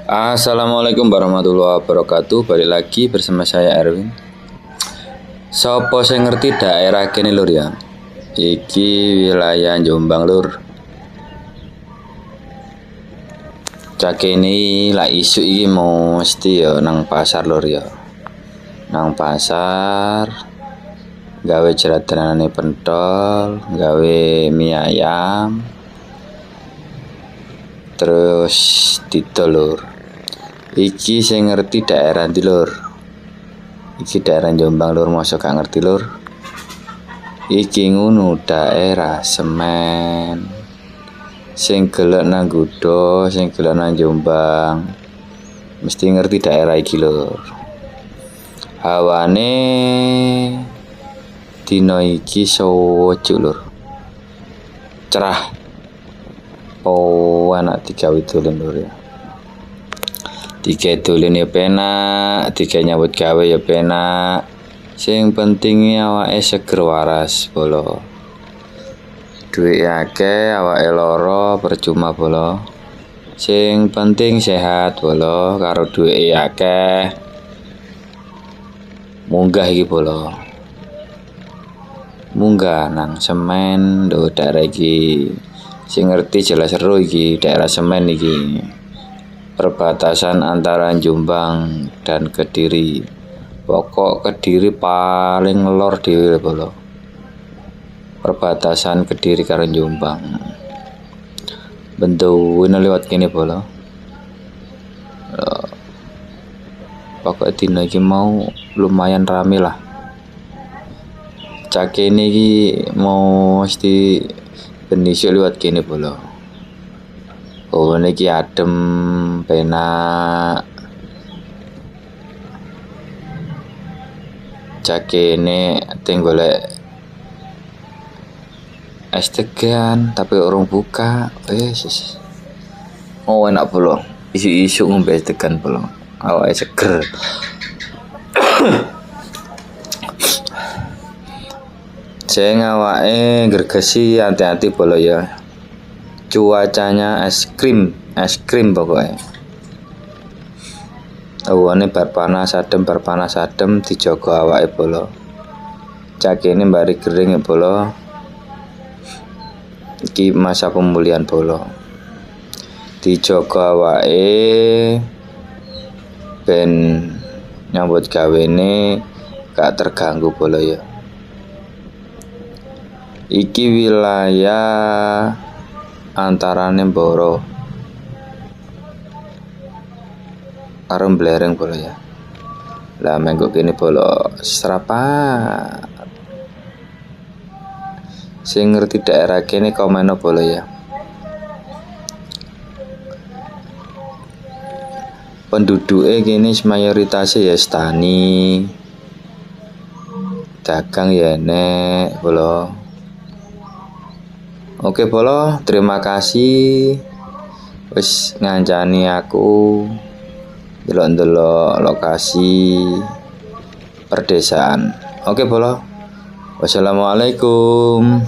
Assalamualaikum warahmatullahi wabarakatuh. Balik lagi bersama saya Erwin. Sopo sing ngerti daerah kene lur ya? Iki wilayah Jombang lur. Cak ini lah isu iki mesti ya nang pasar lur ya. Nang pasar gawe jeradanane pentol, gawe mie ayam. Terus didol iki sing ngerti daerah ndi lur. Iki daerah Jombang lur, mosok gak ngerti lur. Iki ngono daerah Semen. Sing gelek nang Gudo, sing gelek nang Jombang. Mesti ngerti daerah iki lur. Hawane dino iki sojo lur. Cerah. Oh, anak tiga dolen lur ya. Tiga dolen ya penak, tiga nyambut gawe ya penak. Sing penting awake seger waras bolo. Duit akeh awake loro percuma bolo. Sing penting sehat bolo, karo duit akeh. Munggah iki bolo. Munggah nang Semen do daerah iki. Sing ngerti jelas seru iki daerah Semen iki. Perbatasan antara Jombang dan Kediri. Pokok Kediri paling lor dhewe bolo. Perbatasan Kediri karo Jombang. Bentuwene lewat kene bolo. Pokok dina iki mau lumayan rame lah. Cak ini iki mau mesti benisik lewat kene bolo. Oh niki adem penak. Cak ini golek es degan tapi orang buka. Oh enak bolo. Isu-isu ngombe es degan bolo. Awake seger. Sing awake gregesi hati-hati bolo ya. Cuacanya es krim pokoknya. Awane bar panas adem dijogo awake bolo. Cak ini bari kering bolo. Iki masa pemulihan bolo. Dijogo awake ben nyambut gawene gak terganggu bolo ya. Iki wilayah antarane Mboro karo Blereng bolo ya. Lah mengko kene bolo serapat. Sing ngerti daerah kene komeno bolo ya. Penduduke kene mayoritas ya tani. Dagang ya enek bolo. Oke bolo, terima kasih wis ngancani aku delok-delok lokasi perdesaan. Oke bolo. Wassalamualaikum.